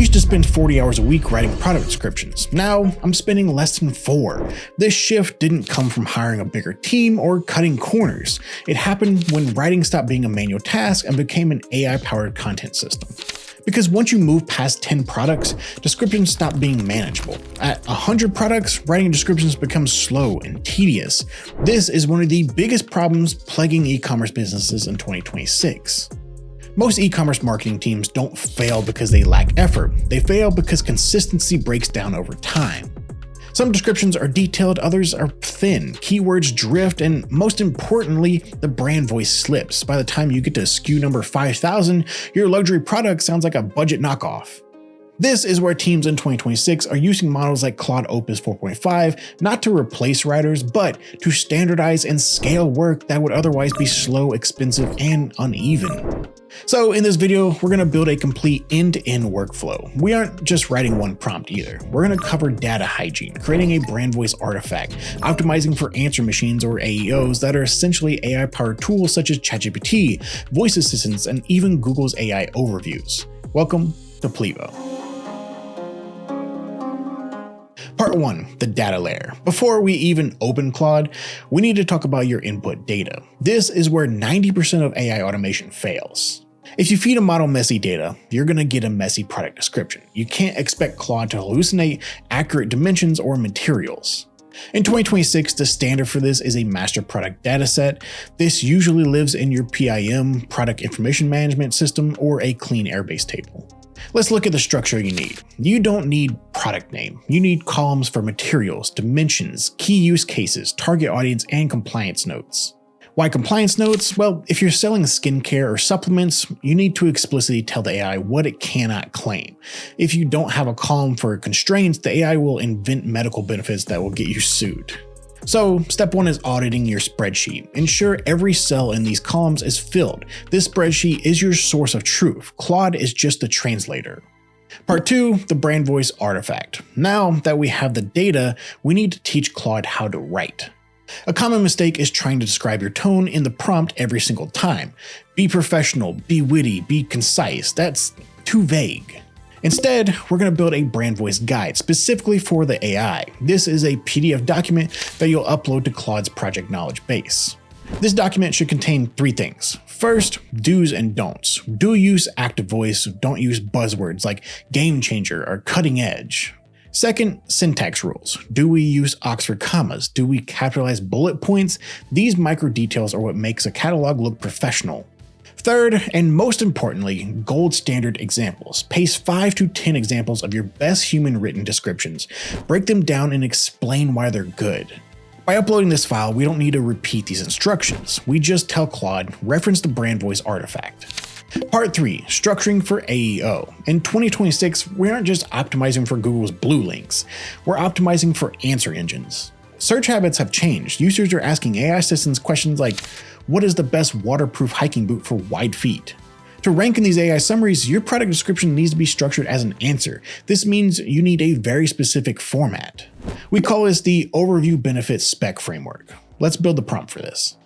used to spend 40 hours a week writing product descriptions. Now I'm spending less than 4. This shift didn't come from hiring a bigger team or cutting corners. It happened when writing stopped being a manual task and became an AI-powered content system. Because once you move past 10 products, descriptions stop being manageable. At 100 products, writing descriptions becomes slow and tedious. This is one of the biggest problems plaguing e-commerce businesses in 2026. Most e-commerce marketing teams don't fail because they lack effort. They fail because consistency breaks down over time. Some descriptions are detailed, others are thin, keywords drift, and most importantly, the brand voice slips. By the time you get to SKU number 5,000, your luxury product sounds like a budget knockoff. This is where teams in 2026 are using models like Claude Opus 4.5 not to replace writers, but to standardize and scale work that would otherwise be slow, expensive, and uneven. So in this video, we're going to build a complete end-to-end workflow. We aren't just writing one prompt either. We're going to cover data hygiene, creating a brand voice artifact, optimizing for answer machines or AEOs that are essentially AI-powered tools such as ChatGPT, voice assistants, and even Google's AI overviews. Welcome to Plivo. Part 1, the data layer. Before we even open Claude, we need to talk about your input data. This is where 90% of AI automation fails. If you feed a model messy data, you're going to get a messy product description. You can't expect Claude to hallucinate accurate dimensions or materials. In 2026, the standard for this is a master product dataset. This usually lives in your PIM, product information management system, or a clean airbase table. Let's look at the structure you need. You don't need product name. You need columns for materials, dimensions, key use cases, target audience, and compliance notes. Why compliance notes? Well, if you're selling skincare or supplements, you need to explicitly tell the AI what it cannot claim. If you don't have a column for constraints, the AI will invent medical benefits that will get you sued. So step 1 is auditing your spreadsheet. Ensure every cell in these columns is filled. This spreadsheet is your source of truth. Claude is just the translator. Part 2, the brand voice artifact. Now that we have the data, we need to teach Claude how to write. A common mistake is trying to describe your tone in the prompt every single time. Be professional, be witty, be concise. That's too vague. Instead, we're going to build a brand voice guide specifically for the AI. This is a PDF document that you'll upload to Claude's project knowledge base. This document should contain 3 things. First, do's and don'ts. Do use active voice, don't use buzzwords like game changer or cutting edge. Second, syntax rules. Do we use Oxford commas? Do we capitalize bullet points? These micro details are what makes a catalog look professional. Third, and most importantly, gold standard examples. Paste 5 to 10 examples of your best human written descriptions. Break them down and explain why they're good. By uploading this file, we don't need to repeat these instructions. We just tell Claude, reference the brand voice artifact. Part 3, structuring for AEO. In 2026, we aren't just optimizing for Google's blue links. We're optimizing for answer engines. Search habits have changed. Users are asking AI assistants questions like, what is the best waterproof hiking boot for wide feet? To rank in these AI summaries, your product description needs to be structured as an answer. This means you need a very specific format. We call this the overview benefit spec framework. Let's build the prompt for this.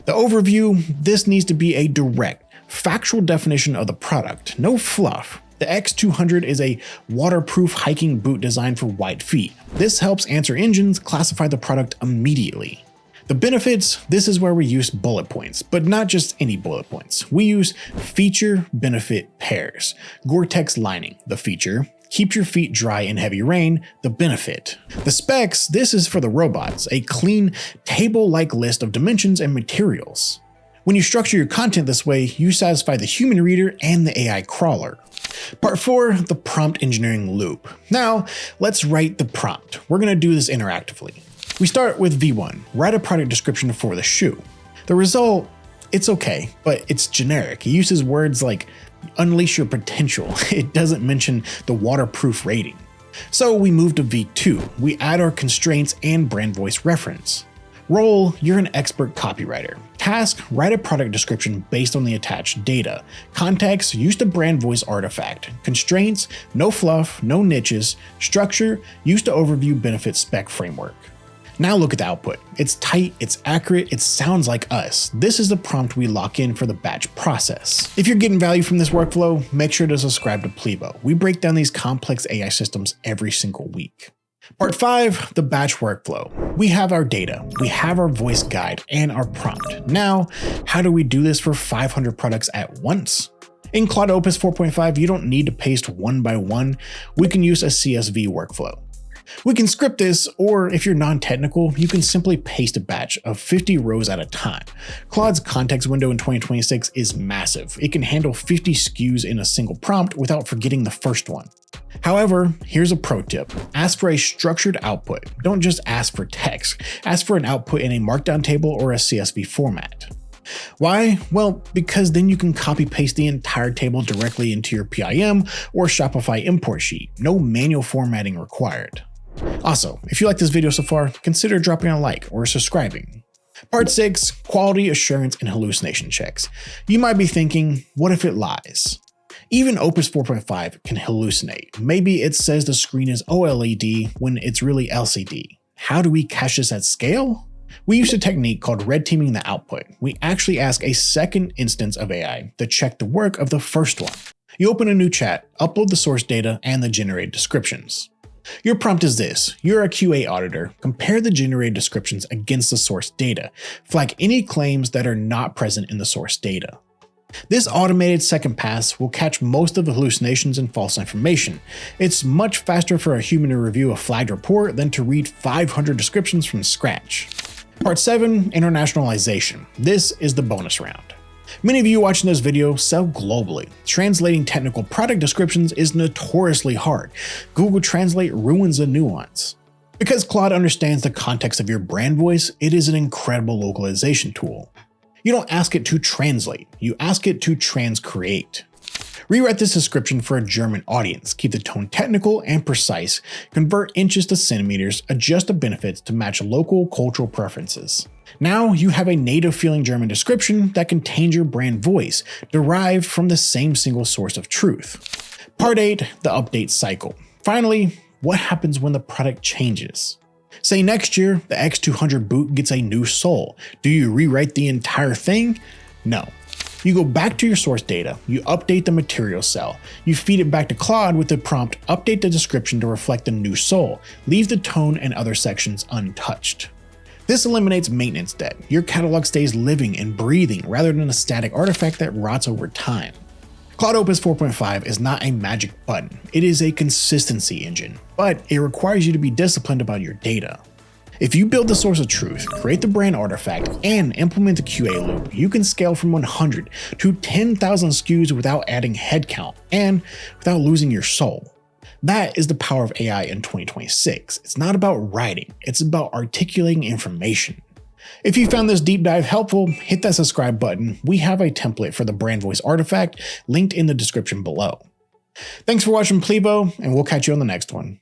The overview, this needs to be a direct, factual definition of the product, no fluff. The X200 is a waterproof hiking boot designed for wide feet. This helps answer engines classify the product immediately. The benefits, this is where we use bullet points, but not just any bullet points. We use feature benefit pairs. Gore-Tex lining, the feature. Keep your feet dry in heavy rain, the benefit. The specs, this is for the robots, a clean table-like list of dimensions and materials. When you structure your content this way, you satisfy the human reader and the AI crawler. Part 4, the prompt engineering loop. Now, let's write the prompt. We're going to do this interactively. We start with V1, write a product description for the shoe. The result, it's okay, but it's generic. It uses words like unleash your potential. It doesn't mention the waterproof rating. So we move to V2. We add our constraints and brand voice reference. Role, you're an expert copywriter. Task, write a product description based on the attached data. Context, use the brand voice artifact. Constraints, no fluff, no niches. Structure, use the overview benefit spec framework. Now look at the output. It's tight, it's accurate, it sounds like us. This is the prompt we lock in for the batch process. If you're getting value from this workflow, make sure to subscribe to Plivo. We break down these complex AI systems every single week. Part 5, the batch workflow. We have our data, we have our voice guide, and our prompt. Now, how do we do this for 500 products at once? In Claude Opus 4.5, you don't need to paste one by one. We can use a CSV workflow. We can script this, or if you're non-technical, you can simply paste a batch of 50 rows at a time. Claude's context window in 2026 is massive. It can handle 50 SKUs in a single prompt without forgetting the first one. However, here's a pro tip. Ask for a structured output. Don't just ask for text. Ask for an output in a markdown table or a CSV format. Why? Well, because then you can copy paste the entire table directly into your PIM or Shopify import sheet. No manual formatting required. Also, if you like this video so far, consider dropping a like or subscribing. Part 6, quality assurance and hallucination checks. You might be thinking, what if it lies? Even Opus 4.5 can hallucinate. Maybe it says the screen is OLED when it's really LCD. How do we catch this at scale? We use a technique called red teaming the output. We actually ask a second instance of AI to check the work of the first one. You open a new chat, upload the source data and the generated descriptions. Your prompt is this. You're a QA auditor. Compare the generated descriptions against the source data. Flag any claims that are not present in the source data. This automated second pass will catch most of the hallucinations and false information. It's much faster for a human to review a flagged report than to read 500 descriptions from scratch. Part 7, internationalization. This is the bonus round. Many of you watching this video sell globally. Translating technical product descriptions is notoriously hard. Google Translate ruins the nuance. Because Claude understands the context of your brand voice, it is an incredible localization tool. You don't ask it to translate, you ask it to transcreate. Rewrite this description for a German audience, keep the tone technical and precise, convert inches to centimeters, adjust the benefits to match local cultural preferences. Now you have a native feeling German description that contains your brand voice, derived from the same single source of truth. Part 8, the update cycle. Finally, what happens when the product changes? Say next year, the X200 boot gets a new sole. Do you rewrite the entire thing? No. You go back to your source data, you update the material cell, you feed it back to Claude with the prompt, update the description to reflect the new sole, leave the tone and other sections untouched. This eliminates maintenance debt. Your catalog stays living and breathing rather than a static artifact that rots over time. Claude Opus 4.5 is not a magic button. It is a consistency engine, but it requires you to be disciplined about your data. If you build the source of truth, create the brand artifact, and implement the QA loop, you can scale from 100 to 10,000 SKUs without adding headcount and without losing your soul. That is the power of AI in 2026. It's not about writing, it's about articulating information. If you found this deep dive helpful, hit that subscribe button. We have a template for the brand voice artifact linked in the description below. Thanks for watching Plivo, and we'll catch you on the next one.